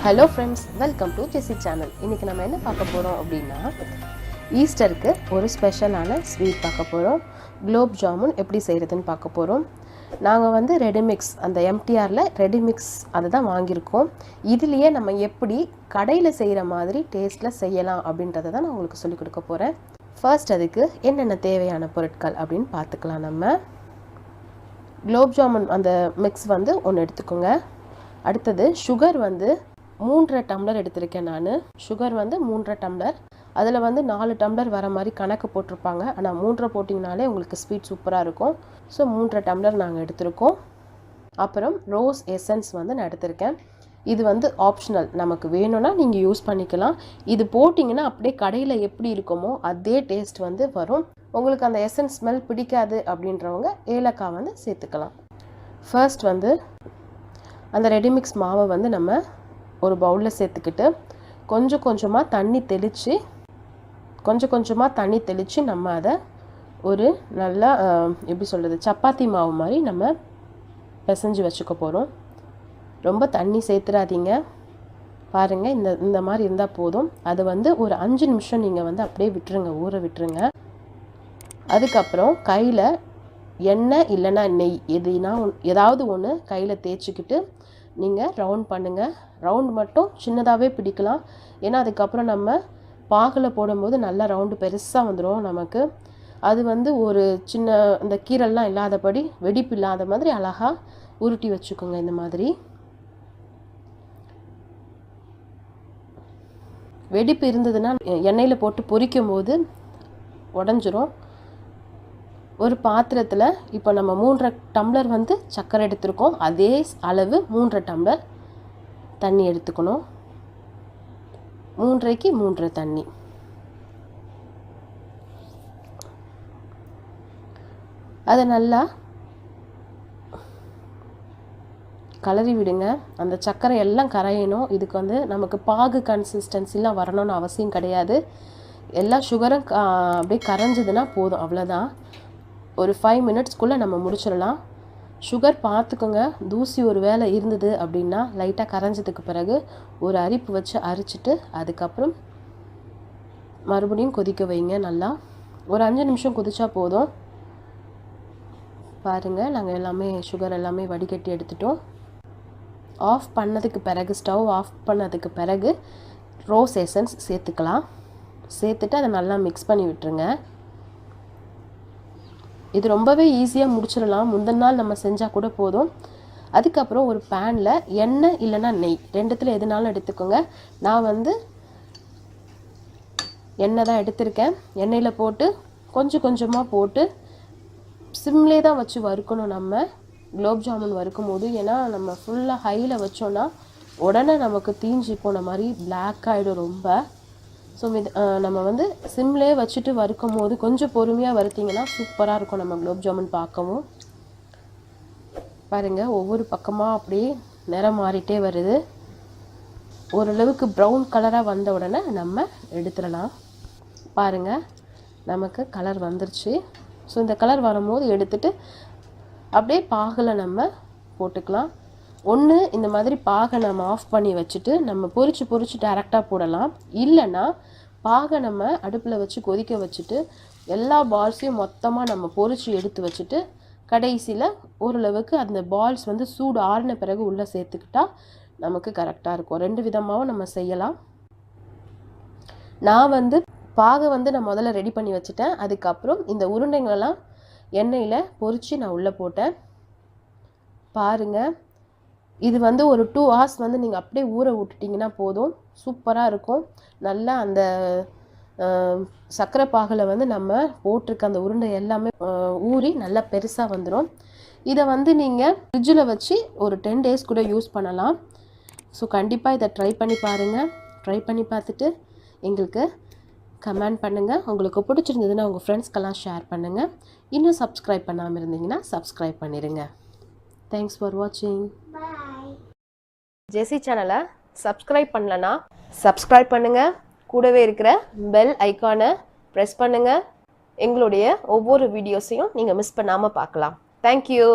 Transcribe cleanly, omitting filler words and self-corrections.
Hello friends, welcome to JC channel. இன்றைக்கி நம்ம என்ன பார்க்க போகிறோம் அப்படின்னா, ஈஸ்டருக்கு ஒரு ஸ்பெஷலான ஸ்வீட் பார்க்க போகிறோம். குலோப் ஜாமுன் எப்படி செய்கிறதுன்னு பார்க்க போகிறோம். நாங்கள் வந்து ரெடிமிக்ஸ், அந்த எம்டிஆரில் ரெடிமிக்ஸ் அதை தான் வாங்கியிருக்கோம். இதுலேயே நம்ம எப்படி கடையில் செய்கிற மாதிரி டேஸ்ட்டில் செய்யலாம் அப்படின்றத தான் நான் உங்களுக்கு சொல்லிக் கொடுக்க போகிறேன். ஃபர்ஸ்ட் அதுக்கு என்னென்ன தேவையான பொருட்கள் அப்படின்னு பார்த்துக்கலாம். நம்ம குலோப் ஜாமுன் அந்த மிக்ஸ் வந்து ஒன்று எடுத்துக்கோங்க. அடுத்தது சுகர் வந்து 3.5 டம்ளர் எடுத்திருக்கேன் நான். சுகர் வந்து 3.5 டம்ளர். அதில் வந்து 4 டம்ளர் வர மாதிரி கணக்கு போட்டிருப்பாங்க. ஆனால் 3 போட்டிங்கனாலே உங்களுக்கு ஸ்வீட் சூப்பராக இருக்கும். ஸோ 3.5 டம்ளர் நாங்கள் எடுத்திருக்கோம். அப்புறம் ரோஸ் எசன்ஸ் வந்து நான் எடுத்திருக்கேன். இது வந்து ஆப்ஷனல், நமக்கு வேணும்னா நீங்கள் யூஸ் பண்ணிக்கலாம். இது போட்டிங்கன்னா அப்படியே கடையில் எப்படி இருக்குமோ அதே டேஸ்ட் வந்து வரும். உங்களுக்கு அந்த எசன்ஸ் ஸ்மெல் பிடிக்காது அப்படின்றவங்க ஏலக்காய் வந்து சேர்த்துக்கலாம். ஃபர்ஸ்ட் வந்து அந்த ரெடிமிக்ஸ் மாவை வந்து நம்ம ஒரு பவுலில் சேர்த்துக்கிட்டு கொஞ்சம் கொஞ்சமாக தண்ணி தெளித்து நம்ம அதை ஒரு நல்லா எப்படி சொல்கிறது, சப்பாத்தி மாவு மாதிரி நம்ம பிசைஞ்சு வச்சுக்க போகிறோம். ரொம்ப தண்ணி சேர்த்துறாதீங்க. பாருங்கள், இந்த மாதிரி இருந்தால் போதும். அது வந்து ஒரு 5 நிமிஷம் நீங்கள் வந்து அப்படியே விட்டுருங்க, ஊற விட்டுருங்க. அதுக்கப்புறம் கையில் எண்ணெய் இல்லைன்னா நெய் ஏதாவது ஒன்று கையில் தேய்ச்சிக்கிட்டு நீங்கள் ரவுண்ட் பண்ணுங்கள். ரவுண்ட் மட்டும் சின்னதாகவே பிடிக்கலாம். ஏன்னா அதுக்கப்புறம் நம்ம பாகில் போடும்போது நல்லா ரவுண்டு பெருசாக வந்துடும் நமக்கு. அது வந்து ஒரு சின்ன இந்த கீரல்லாம் இல்லாதபடி, வெடிப்பு இல்லாத மாதிரி அழகாக உருட்டி வச்சுக்கோங்க. இந்த மாதிரி வெடிப்பு இருந்ததுன்னா எண்ணெயில் போட்டு பொரிக்கும் போது உடஞ்சிரும். ஒரு பாத்திரத்தில் இப்போ நம்ம 3.5 டம்ளர் வந்து சர்க்கரை எடுத்துருக்கோம். அதே அளவு 3.5 டம்ளர் தண்ணி எடுத்துக்கணும். 3.5க்கு 3 தண்ணி. அதை நல்லா கலரி விடுங்க. அந்த சர்க்கரை எல்லாம் கரையணும். இதுக்கு வந்து நமக்கு பாகு கன்சிஸ்டன்சிலாம் வரணும்னு அவசியம் கிடையாது. எல்லா சுகரும் அப்படியே கரைஞ்சதுன்னா போதும், அவ்வளோதான். ஒரு 5 மினிட்ஸ்க்குள்ளே நம்ம முடிச்சிடலாம். சுகர் பார்த்துக்கோங்க, தூசி ஒரு வேளை இருந்தது அப்படின்னா லைட்டாக கரைஞ்சதுக்கு பிறகு ஒரு அரிப்பு வச்சு அரிச்சிட்டு அதுக்கப்புறம் மறுபடியும் கொதிக்க வைங்க. நல்லா ஒரு 5 நிமிஷம் கொதிச்சா போதும். பாருங்கள், நாங்கள் சுகர் எல்லாமே வடிகட்டி எடுத்துட்டோம். ஸ்டவ் ஆஃப் பண்ணதுக்கு பிறகு ரோஸ் எசன்ஸ் சேர்த்துக்கலாம். சேர்த்துட்டு அதை நல்லா மிக்ஸ் பண்ணி விட்டுருங்க. இது ரொம்பவே ஈஸியாக முடிச்சிடலாம். முந்தின நாள் நம்ம செஞ்சால் கூட போதும். அதுக்கப்புறம் ஒரு பேனில் எண்ணெய் இல்லைன்னா நெய், ரெண்டுத்தில் எதுனாலும் எடுத்துக்கோங்க. நான் வந்து எண்ணெய் தான் எடுத்திருக்கேன். எண்ணெயில் போட்டு கொஞ்சமாக போட்டு சிம்லே தான் வச்சு வறுக்கணும் நம்ம குலோப் ஜாமுன் வறுக்கும் போது. ஏன்னா நம்ம ஃபுல்லாக ஹையில் வச்சோன்னா உடனே நமக்கு தீஞ்சு போன மாதிரி பிளாக் ஆகிடும் ரொம்ப. ஸோ நம்ம வந்து சிம்லே வச்சுட்டு வறுக்கும் போது கொஞ்சம் பொறுமையாக வறுத்திங்கன்னா சூப்பராக இருக்கும் நம்ம குலோப் ஜாமுன் பார்க்கவும். பாருங்கள், ஒவ்வொரு பக்கமாக அப்படியே நிறம் மாறிட்டே வருது. ஓரளவுக்கு ப்ரௌன் கலராக வந்த உடனே நம்ம எடுத்துடலாம். பாருங்கள், நமக்கு கலர் வந்துருச்சு. ஸோ இந்த கலர் வரும்போது எடுத்துட்டு அப்படியே பாகில் நம்ம போட்டுக்கலாம். ஒன்று இந்த மாதிரி பாகை நம்ம ஆஃப் பண்ணி வச்சுட்டு நம்ம பொரிச்சு டேரெக்டாக போடலாம். இல்லைன்னா பாகை நம்ம அடுப்பில் வச்சு கொதிக்க வச்சுட்டு எல்லா பால்ஸையும் மொத்தமாக நம்ம பொரிச்சு எடுத்து வச்சுட்டு கடைசியில் ஓரளவுக்கு அந்த பால்ஸ் வந்து சூடு ஆறின பிறகு உள்ளே சேர்த்துக்கிட்டா நமக்கு கரெக்டாக இருக்கும். 2 விதமாகவும் நம்ம செய்யலாம். நான் வந்து பாகை வந்து நான் முதல்ல ரெடி பண்ணி வச்சுட்டேன். அதுக்கப்புறம் இந்த உருண்டைங்களெல்லாம் எண்ணெயில் பொரித்து நான் உள்ளே போட்டேன். பாருங்கள், இது வந்து ஒரு 2 hours வந்து நீங்கள் அப்படியே ஊற விட்டுட்டிங்கன்னா போதும், சூப்பராக இருக்கும். நல்லா அந்த சர்க்கரை பாகில் வந்து நம்ம போட்டிருக்க அந்த உருண்டை எல்லாமே ஊறி நல்லா பெருசாக வந்துடும். இதை வந்து நீங்கள் ஃப்ரிட்ஜில் வச்சு ஒரு 10 days கூட யூஸ் பண்ணலாம். ஸோ கண்டிப்பாக இதை ட்ரை பண்ணி பாருங்கள். ட்ரை பண்ணி பார்த்துட்டு எங்களுக்கு கமெண்ட் பண்ணுங்கள். உங்களுக்கு பிடிச்சிருந்ததுன்னா உங்கள் ஃப்ரெண்ட்ஸ்க்கெல்லாம் ஷேர் பண்ணுங்கள். இன்னும் சப்ஸ்கிரைப் பண்ணாமல் இருந்தீங்கன்னா சப்ஸ்கிரைப் பண்ணிடுங்க. தேங்க்ஸ் ஃபார் வாட்சிங். ஜெசி சேனலை சப்ஸ்கிரைப் பண்ணலன்னா சப்ஸ்கிரைப் பண்ணுங்கள். கூடவே இருக்கிற பெல் ஐக்கானை ப்ரெஸ் பண்ணுங்கள். எங்களுடைய ஒவ்வொரு வீடியோஸையும் நீங்கள் மிஸ் பண்ணாமல் பார்க்கலாம். தேங்க்யூ.